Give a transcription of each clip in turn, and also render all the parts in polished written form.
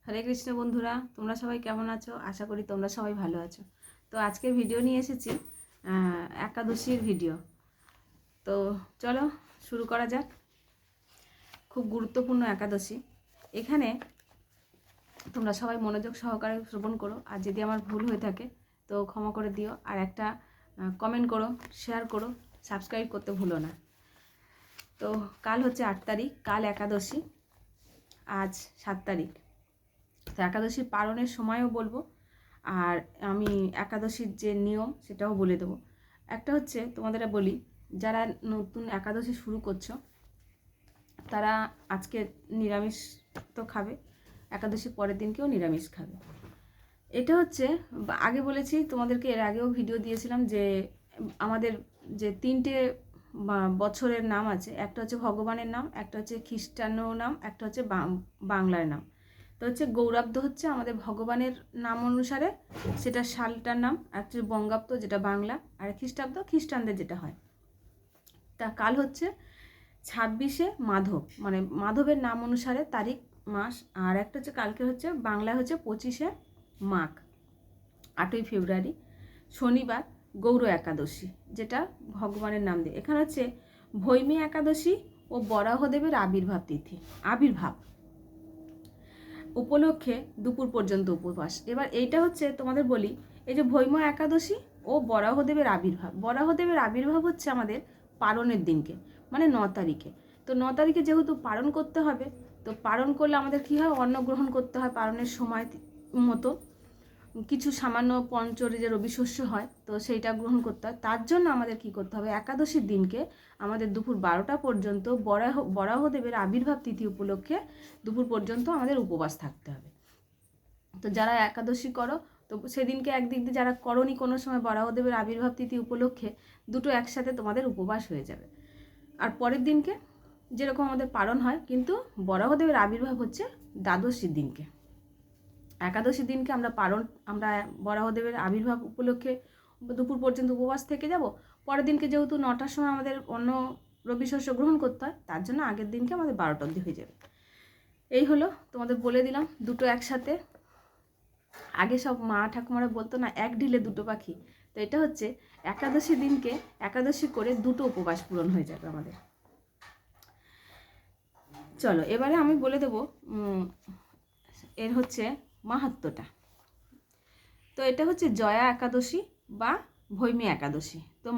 হরে কৃষ্ণ বন্ধুরা, তোমরা সবাই কেমন আছো? আশা করি তোমরা সবাই ভালো আছো। তো আজকে ভিডিও নিয়ে এসেছি একাদশীর ভিডিও। তো চলো শুরু করা যাক। খুব গুরুত্বপূর্ণ একাদশী। এখানে তোমরা সবাই মনোযোগ সহকারে শ্রবণ করো, আর যদি আমার ভুল হয়ে থাকে তো ক্ষমা করে দিও। আর একটা কমেন্ট করো, শেয়ার করো, সাবস্ক্রাইব করতে ভুলো না। তো কাল হচ্ছে 8 তারিখ, কাল একাদশী, আজ 7 তারিখ। তো একাদশীর পালনের সময়ও বলবো, আর আমি একাদশীর যে নিয়ম সেটাও বলে দেবো। একটা হচ্ছে তোমাদের বলি, যারা নতুন একাদশী শুরু করছো তারা আজকে নিরামিষ তো খাবে, একাদশী পরের দিনকেও নিরামিষ খাবে। এটা হচ্ছে আগে বলেছি তোমাদেরকে, এর আগেও ভিডিও দিয়েছিলাম যে আমাদের যে 3টে বছরের নাম আছে, একটা হচ্ছে ভগবানের নাম, একটা হচ্ছে খ্রিস্টান নাম, একটা হচ্ছে বাংলার নাম। তো হচ্ছে গৌরাব্দ হচ্ছে আমাদের ভগবানের নাম অনুসারে, সেটা সালটার নাম, একটা বঙ্গাব্দ যেটা বাংলা, আর খ্রিস্টাব্দ খ্রিস্টানদের যেটা হয়। তা কাল হচ্ছে 26শে মাধব, মানে মাধবের নাম অনুসারে তারিখ মাস। আর একটা হচ্ছে কালকে হচ্ছে বাংলায় হচ্ছে 25শে মাঘ, 8ই ফেব্রুয়ারি, শনিবার, গৌর একাদশী, যেটা ভগবানের নাম দিয়ে। এখানে হচ্ছে ভৈমী একাদশী ও বরাহদেবের আবির্ভাব তিথি, আবির্ভাব উপলক্ষে দুপুর পর্যন্ত উপবাস। এবার এইটা হচ্ছে তোমাদের বলি, এই যে ভৈম একাদশী ও বরাহদেবের আবির্ভাব, বরাহদেবের আবির্ভাব হচ্ছে আমাদের পারণের দিনকে, মানে 9 তারিখে। তো 9 তারিখে যেহেতু পালন করতে হবে, তো পালন করলে আমাদের কী হয়, অন্ন গ্রহণ করতে হয় পালনের সময় মতো। কিছু সামান্য পঞ্চরে যে রবি শস্য হয়, তো সেইটা গ্রহণ করতে হয়। তার জন্য আমাদের কি করতে হবে, একাদশীর দিনকে আমাদের দুপুর 12টা পর্যন্ত বরাহদেবের আবির্ভাব তিথি উপলক্ষে দুপুর পর্যন্ত আমাদের উপবাস থাকতে হবে। তো যারা একাদশী করো, তো সেদিনকে একদিক দিয়ে যারা করনি কোনো সময়, বরাহদেবের আবির্ভাব তিথি উপলক্ষে দুটো একসাথে তোমাদের উপবাস হয়ে যাবে। আর পরের দিনকে যেরকম আমাদের পালন হয়, কিন্তু বরাহদেবের আবির্ভাব হচ্ছে দ্বাদশীর দিনকে। একাদশীর দিনকে আমরা বরাহদেবের আবির্ভাব উপলক্ষে দুপুর পর্যন্ত উপবাস থেকে যাব। পরের দিনকে যেহেতু 9টার সময় আমাদের অন্য রবি শস্য গ্রহণ করতে হয়, তার জন্য আগের দিনকে আমাদের 12টা অবধি হয়ে যাবে। এই হলো, তোমাদের বলে দিলাম দুটো একসাথে। আগে সব মা ঠাকুমারা বলতো না, এক ঢিলে দুটো পাখি। তো এটা হচ্ছে একাদশী দিনকে একাদশী করে দুটো উপবাস পূরণ হয়ে যাবে আমাদের। চলো এবারে আমি বলে দেবো এর হচ্ছে মাহাত্ম্যটা। তো এটা হচ্ছে জয়া একাদশী বা ভৈমী একাদশী। তো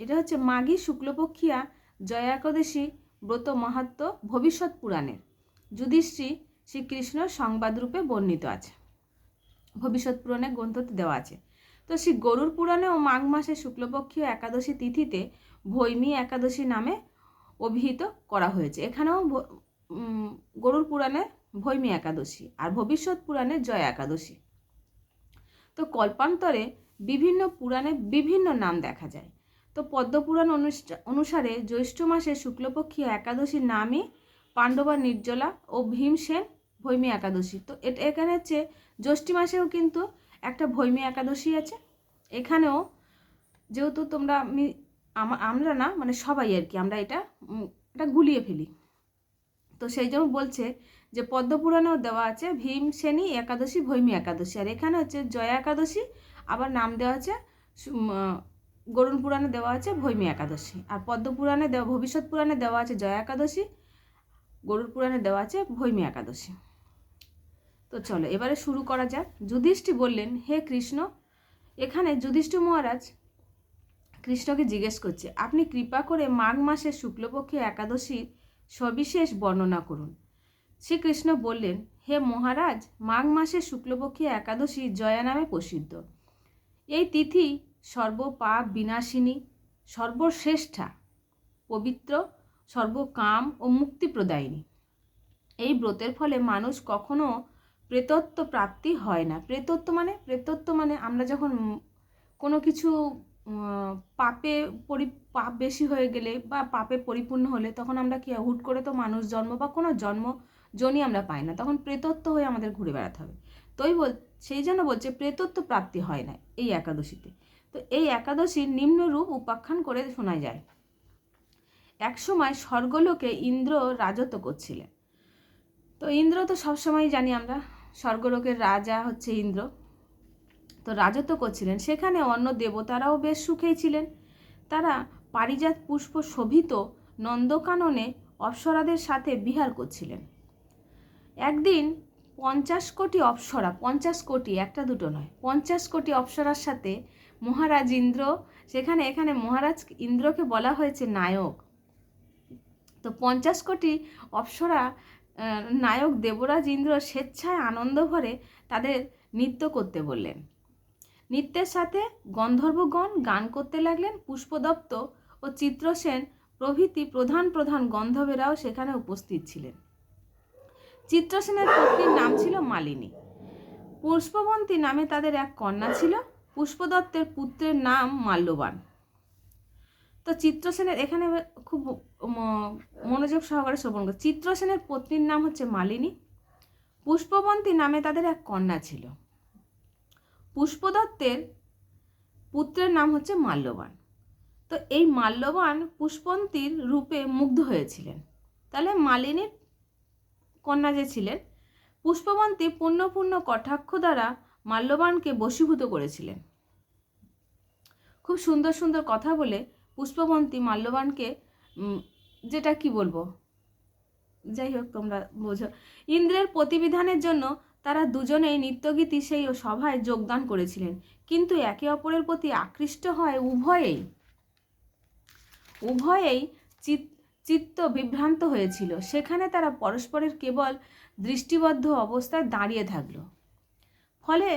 এটা হচ্ছে মাঘী শুক্লপক্ষিয়া জয়া একাদশী ব্রত মাহাত্ম্য ভবিষ্যৎ পুরাণের যুধিষ্ঠির শ্রীকৃষ্ণ সংবাদরূপে বর্ণিত আছে, ভবিষ্যৎ পুরাণে গ্রন্থতে দেওয়া আছে। তো শ্রী গরুড় পুরাণে ও মাঘ মাসের শুক্লপক্ষীয় একাদশী তিথিতে ভৈমী একাদশী নামে অভিহিত করা হয়েছে। এখানেও গরুড় পুরাণে ভৈমী একাদশী, আর ভবিষ্যৎ পুরাণে জয়া একাদশী। তো কল্পান্তরে বিভিন্ন পুরাণে বিভিন্ন নাম দেখা যায়। তো পদ্মপুরাণ অনুসারে জ্যৈষ্ঠ মাসের শুক্লপক্ষীয় একাদশীর নামই পাণ্ডবা নির্জলা ও ভীমসেন ভৈমী একাদশী। তো এখানে হচ্ছে জ্যৈষ্ঠ মাসেও কিন্তু একটা ভৈমী একাদশী আছে। এখানেও যেহেতু আমরা না, মানে সবাই আর কি, আমরা এটা গুলিয়ে ফেলি। তো সেই জন্য বলছে যে পদ্মপুরাণেও দেওয়া আছে ভীমসেনী একাদশী ভৈমী একাদশী, আর এখানে হচ্ছে জয়া একাদশী, আবার নাম দেওয়া আছে গরুড় পুরাণে দেওয়া আছে ভৈমী একাদশী, আর পদ্মপুরাণে ভবিষ্যৎ পুরাণে দেওয়া আছে জয়া একাদশী, গরুড় পুরাণে দেওয়া আছে ভৈমী একাদশী। তো চলো এবারে শুরু করা যাক। যুধিষ্ঠির বললেন, হে কৃষ্ণ, এখানে যুধিষ্ঠির মহারাজ কৃষ্ণকে জিজ্ঞেস করছে, আপনি কৃপা করে মাঘ মাসের শুক্লপক্ষে একাদশীর সবিশেষ বর্ণনা করুন। শ্রীকৃষ্ণ বললেন, হে মহারাজ, মাঘ মাসের শুক্লপক্ষী একাদশী জয়া নামে প্রসিদ্ধ। এই তিথি সর্বপাপ বিনাশিনী, সর্বশ্রেষ্ঠা, পবিত্র, সর্বকাম ও মুক্তিপ্রদায়িনী। এই ব্রতের ফলে মানুষ কখনো প্রেতত্ব প্রাপ্তি হয় না। প্রেতত্ব মানে আমরা যখন কোনো কিছু পাপ বেশি হয়ে গেলে বা পাপে পরিপূর্ণ হলে, তখন আমরা কি হুট করে তো মানুষ জন্ম বা কোনো জনই আমরা পাই না, তখন প্রেতত্ব হয়ে আমাদের ঘুরে বেড়াতে হবে। সেই জন্য বলছে প্রেতত্ব প্রাপ্তি হয় না এই একাদশীতে। তো এই একাদশীর নিম্নরূপ উপাখ্যান করে শোনা যায়। একসময় স্বর্গলোকে ইন্দ্র রাজত্ব করছিলেন। তো ইন্দ্র তো সবসময় জানি আমরা স্বর্গলোকের রাজা হচ্ছে ইন্দ্র, তো রাজত্ব করছিলেন। সেখানে অন্য দেবতারাও বেশ সুখেই ছিলেন। তারা পারিজাত পুষ্প শোভিত নন্দকাননে অপ্সরাদের সাথে বিহার করছিলেন। একদিন 50 কোটি অপ্সরা, 50 কোটি, একটা দুটো নয়, 50 কোটি অপ্সরার সাথে মহারাজ ইন্দ্র সেখানে, এখানে মহারাজ ইন্দ্রকে বলা হয়েছে নায়ক। তো 50 কোটি অপ্সরা নায়ক দেবরাজ ইন্দ্র স্বেচ্ছায় আনন্দ ভরে তাদের নৃত্য করতে বললেন। নৃত্যের সাথে গন্ধর্বগণ গান করতে লাগলেন। পুষ্পদত্ত ও চিত্রসেন প্রভৃতি প্রধান প্রধান গন্ধর্বেরাও সেখানে উপস্থিত ছিলেন। চিত্রসেনের পত্নীর নাম ছিল মালিনী। পুষ্পবন্তী নামে তাদের এক কন্যা ছিল। পুষ্পদত্তের পুত্রের নাম মাল্যবান। তো চিত্রসেনের, এখানে খুব মনোযোগ সহকারে শ্রবণ করো। চিত্রসেনের পত্নীর নাম হচ্ছে মালিনী। পুষ্পবন্তী নামে তাদের এক কন্যা ছিল। পুষ্পদত্তের পুত্রের নাম হচ্ছে মাল্যবান। তো এই মাল্যবান পুষ্পবন্তীর রূপে মুগ্ধ হয়েছিলেন। তাহলে মালিনীর কন্যা যে ছিলেন, পুষ্পবন্তী পূর্ণ পূর্ণ কটাক্ষ দ্বারা মাল্যবানকে বশীভূত করেছিলেন। খুব সুন্দর সুন্দর কথা বলে পুষ্পবন্তী মাল্যবানকে, যেটা কি বলবো, যাই হোক তোমরা বোঝো। ইন্দ্রের প্রতিবিধানের জন্য তারা দুজনেই নৃত্যগীতি সেই সভায় যোগদান করেছিলেন, কিন্তু একে অপরের প্রতি আকৃষ্ট হয় উভয়েই চিত্ত বিভ্রান্ত হয়েছিল। সেখানে তারা পরস্পরের কেবল দৃষ্টিবদ্ধ অবস্থায় দাঁড়িয়ে থাকলো। ফলে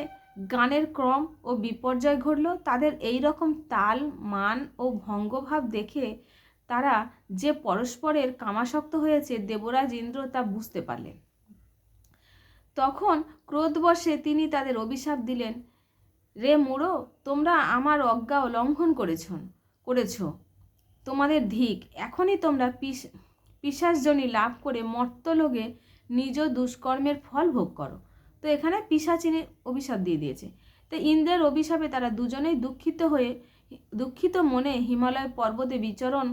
গানের ক্রম ও বিপর্যয় ঘটল। তাদের এই রকম তাল, মান ও ভঙ্গভাব দেখে তারা যে পরস্পরের কামাসক্ত হয়েছে দেবরাজ ইন্দ্র তা বুঝতে পারলেন। তখন ক্রোধবশে তিনি তাদের অভিশাপ দিলেন, রে মূঢ়, তোমরা আমার অজ্ঞা লঙ্ঘন করেছ। তোমাদের ধিক, এখনই তোমরা পিশাচজনি লাভ করে মর্তলোকে নিজ দুষ্কর্মের ফল ভোগ করো। তো এখানে পিশাচিনী অভিশাপ দিয়ে দিয়েছে। তো ইন্দ্রের অভিশাপে তারা দুজনেই দুঃখিত মনে হিমালয় পর্বতে বিচরণ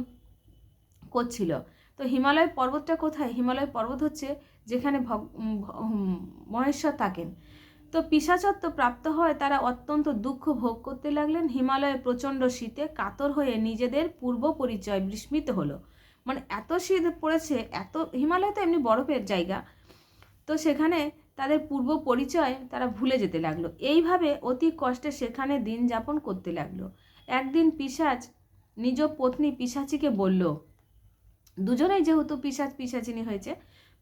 করছিল। তো হিমালয় পর্বতটা কোথায়? হিমালয় পর্বত হচ্ছে যেখানে মহেশ্বর থাকেন। তো পিশাচত্ব প্রাপ্ত হয় তারা অত্যন্ত দুঃখ ভোগ করতে লাগলেন। হিমালয়ে প্রচণ্ড শীতে কাতর হয়ে নিজেদের পূর্ব পরিচয় বিস্মৃত হলো। মানে এত শীত পড়েছে, হিমালয় তো এমনি বরফের জায়গা, তো সেখানে তাদের পূর্ব পরিচয় তারা ভুলে যেতে লাগলো। এইভাবে অতি কষ্টে সেখানে দিন যাপন করতে লাগলো। একদিন পিশাচ নিজ পত্নী পিশাচিকে বলল, দুজনেই যেহেতু পিশাচিনী হয়েছে,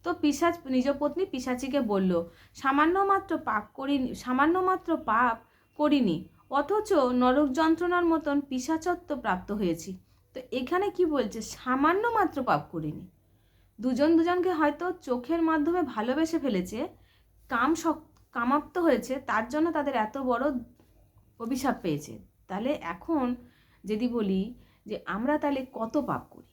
তো পিশাচ নিজ পত্নী পিশাচিকে বলল, সামান্য মাত্র পাপ করিনি, অথচ নরক যন্ত্রণার মতন পিশাচত্ব প্রাপ্ত হয়েছি। তো এখানে কি বলছে? সামান্য মাত্র পাপ করিনি। দুজনকে হয়তো চোখের মাধ্যমে ভালোবেসে ফেলেছে, কামাপ্ত হয়েছে, তার জন্য তাদের এত বড় অভিশাপ পেয়েছে। তাহলে এখন যদি বলি যে আমরা তাহলে কত পাপ করি,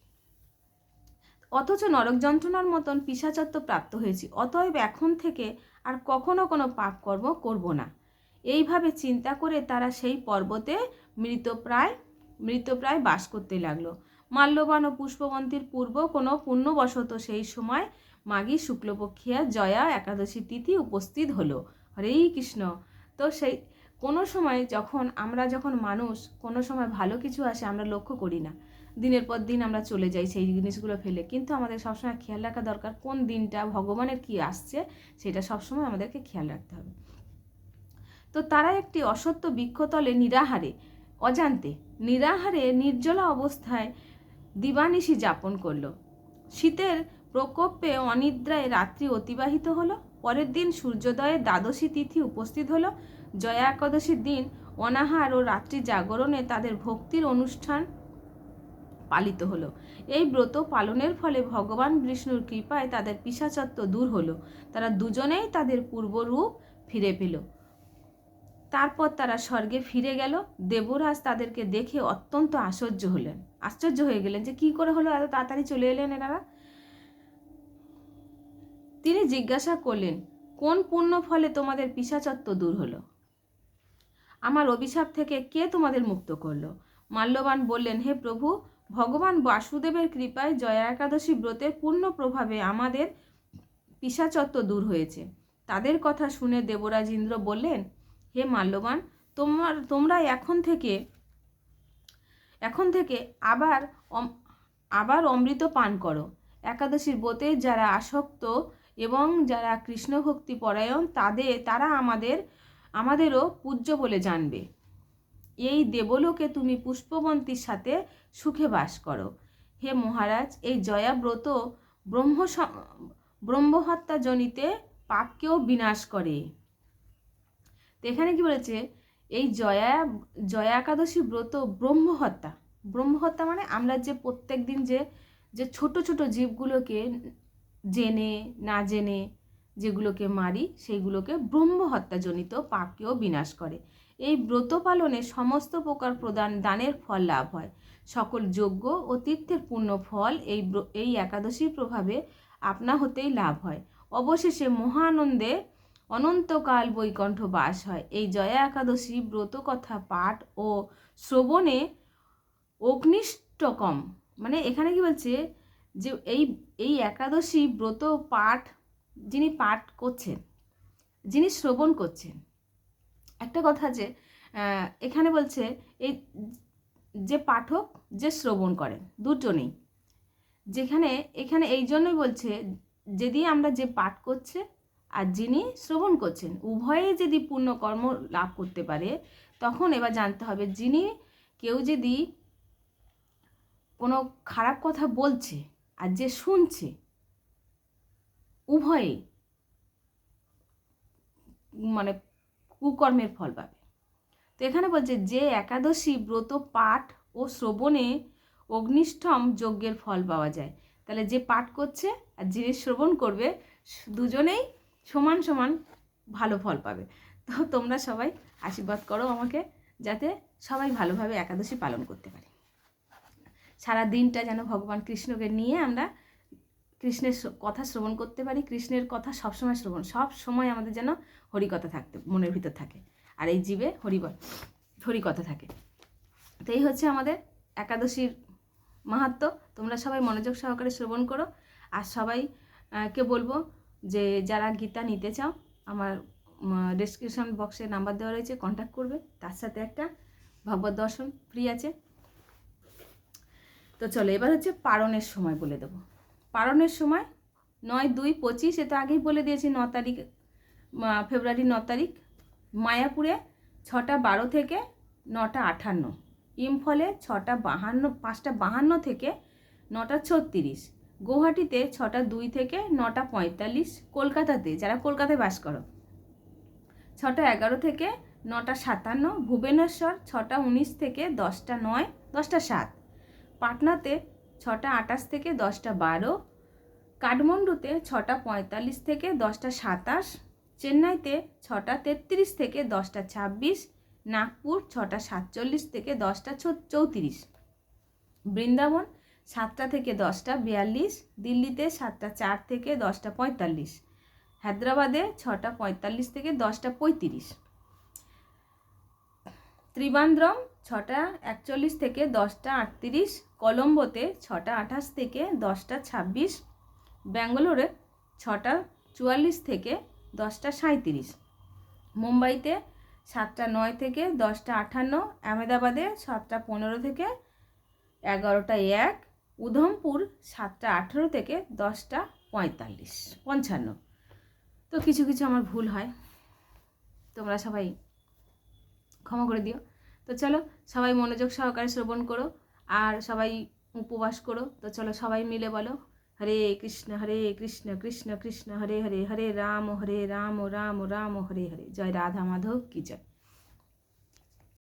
অথচ নরক যন্ত্রণার মতন পিশাচত্ব প্রাপ্ত হয়েছি, অতএব এখন থেকে আর কখনো কোনো পাপ কর্ম করব না। এইভাবে চিন্তা করে তারা সেই পর্বতে মৃতপ্রায় বাস করতে লাগলো। মাল্যবান ও পুষ্পবন্তীর পূর্ব কোনো পুণ্যবশত সেই সময় মাঘী শুক্লপক্ষিয়া জয়া একাদশী তিথি উপস্থিত হলো। হরেই কৃষ্ণ। তো সেই কোনো সময় যখন মানুষ কোনো সময় ভালো কিছু আসে আমরা লক্ষ্য করি না, দিনের পর দিন আমরা চলে যাই সেই জিনিসগুলো ফেলে। কিন্তু আমাদের সবসময় খেয়াল রাখা দরকার কোন দিনটা ভগবানের কি আসছে, সেটা সবসময় আমাদেরকে খেয়াল রাখতে হবে। তো তারা একটি অসত্য বৃক্ষতলে অজান্তে নিরাহারে নির্জলা অবস্থায় দিবানিশি যাপন করলো। শীতের প্রকোপে অনিদ্রায় রাত্রি অতিবাহিত হলো। পরের দিন সূর্যোদয়ে দ্বাদশী তিথি উপস্থিত হলো। জয়া একাদশীর দিন অনাহার ও রাত্রি জাগরণে তাদের ভক্তির অনুষ্ঠান পালিত হলো। এই ব্রত পালনের ফলে ভগবান বিষ্ণুর কৃপায় তাদের পিশাচত্ব দূর হলো। তারা দুজনেই তাদের পূর্বরূপ ফিরে পেল। তারপর তারা স্বর্গে ফিরে গেল। দেবরাজ তাদেরকে দেখে অত্যন্ত আশ্চর্য হয়ে গেলেন যে কি করে হলো, এত তাড়াতাড়ি চলে এলেন এনারা। তিনি জিজ্ঞাসা করলেন, কোন পুণ্য ফলে তোমাদের পিশাচত্ব দূর হলো? আমার অভিশাপ থেকে কে তোমাদের মুক্ত করলো? মাল্যবান বললেন, হে প্রভু, ভগবান বাসুদেবের কৃপায় জয়া একাদশী ব্রতের পূর্ণ প্রভাবে আমাদের পিশাচত্ব দূর হয়েছে। তাদের কথা শুনে দেবরাজ ইন্দ্র বললেন, হে মাল্যবান, তোমরা এখন থেকে আবার অমৃত পান করো। একাদশীর ব্রতে যারা আসক্ত এবং যারা কৃষ্ণ ভক্তি পরায়ণ তারা আমাদেরও পূজ্য বলে জানবে। এই দেবলোকে তুমি পুষ্পবন্তীর সাথে সুখে বাস করো। হে মহারাজ, এই জয়া ব্রত ব্রহ্মহত্যা জনিতে পাপকেও বিনাশ করে। তো এখানে কি বলেছে, এই জয়া একাদশী ব্রত ব্রহ্মহত্যা মানে আমরা যে প্রত্যেক দিন যে ছোট ছোট জীবগুলোকে জেনে না জেনে যেগুলোকে মারি, সেইগুলোকে ব্রহ্মহত্যাজনিত পাপকেও বিনাশ করে। এই ব্রত পালনে সমস্ত প্রকার দানের ফল লাভ হয়। সকল যজ্ঞ ও তীর্থের পূর্ণ ফল এই একাদশীর প্রভাবে আপনা হতেই লাভ হয়। অবশেষে মহানন্দে অনন্তকাল বৈকুণ্ঠ বাস হয়। এই জয়া একাদশী ব্রত কথা পাঠ ও শ্রবণে অগ্নিষ্টকম, মানে এখানে কি বলছে যে এই একাদশী ব্রত পাঠ যিনি পাঠ করছেন, যিনি শ্রবণ করছেন, একটা কথা যে এখানে বলছে এই যে পাঠক যে শ্রবণ করেন দুজনেই, এখানে এই জন্যই বলছে যদি আমরা যে পাঠ করছে আর যিনি শ্রবণ করছেন উভয়ে যদি পুণ্যকর্ম লাভ করতে পারে, তখন এবার জানতে হবে কেউ যদি কোনো খারাপ কথা বলছে আর যে শুনছে উভয়ে মানে কুকর্মের ফল পাবে। তো এখানে বলছে যে একাদশী ব্রত পাঠ ও শ্রবণে অগ্নিষ্ঠম যজ্ঞের ফল পাওয়া যায়। তাহলে যে পাঠ করছে আর যিনি শ্রবণ করবে দুজনেই সমান সমান ভালো ফল পাবে। তো তোমরা সবাই আশীর্বাদ করো আমাকে, যাতে সবাই ভালোভাবে একাদশী পালন করতে পারে। সারা দিনটা যেন ভগবান কৃষ্ণকে নিয়ে আমরা কৃষ্ণের কথা শ্রবণ করতে পারি। কৃষ্ণের কথা সবসময় সব সময় আমাদের যেন হরিকথা থাকতে মনের ভিতর থাকে, আর এই জীবে হরিকথা থাকে। তো এই হচ্ছে আমাদের একাদশীর মাহাত্ম্য। তোমরা সবাই মনোযোগ সহকারে শ্রবণ করো। আর সবাইকে বলবো যে যারা গীতা নিতে চাও, আমার ডেসক্রিপশন বক্সে নাম্বার দেওয়া রয়েছে, কন্ট্যাক্ট করবে। তার সাথে একটা ভগবত দর্শন ফ্রি আছে। তো চলো এবার হচ্ছে পারণের সময় বলে দেবো। পারণের সময় 9/2/25, এ তো আগেই বলে দিয়েছি, 9 তারিখ ফেব্রুয়ারি 9 তারিখ মায়াপুরে 6:12 থেকে 9:58, ইম্ফলে 5:52 থেকে 9:36, গৌহাটিতে 6:02 থেকে 9:45, কলকাতাতে যারা কলকাতায় বাস করো 6:11 থেকে 9:57, ভুবনেশ্বর 6:19 থেকে 10:09, 10:07, পাটনাতে 6:28 থেকে 10:12, কাঠমান্ডুতে 6:45 থেকে 10:27, চেন্নাইতে 6:33 থেকে 10:26, নাগপুর 6:47 থেকে 10:34, বৃন্দাবন 7টা থেকে 10:42, দিল্লিতে 7:04 থেকে 10:45, হায়দ্রাবাদে 6:45 থেকে 10:35, ত্রিবান্দ্রম 6:41 থেকে 10:38, কলম্বোতে 6:28 থেকে 10:26, ব্যাঙ্গালোরে 6:44 থেকে 10:37, মুম্বাইতে 7:09 থেকে 10:58, আহমেদাবাদে 7:15 থেকে 11:01, উধমপুর 7:18 থেকে 10:55। তো কিছু আমার ভুল হয়, তোমরা সবাই ক্ষমা করে দিও। তো চলো সবাই মনোযোগ সহকারে শ্রবণ করো আর সবাই উপবাস করো। তো চলো সবাই মিলে বলো, হরে কৃষ্ণ কৃষ্ণ কৃষ্ণ হরে হরে, হরে রাম রাম রাম হরে হরে। জয় রাধা মাধব কি জয়।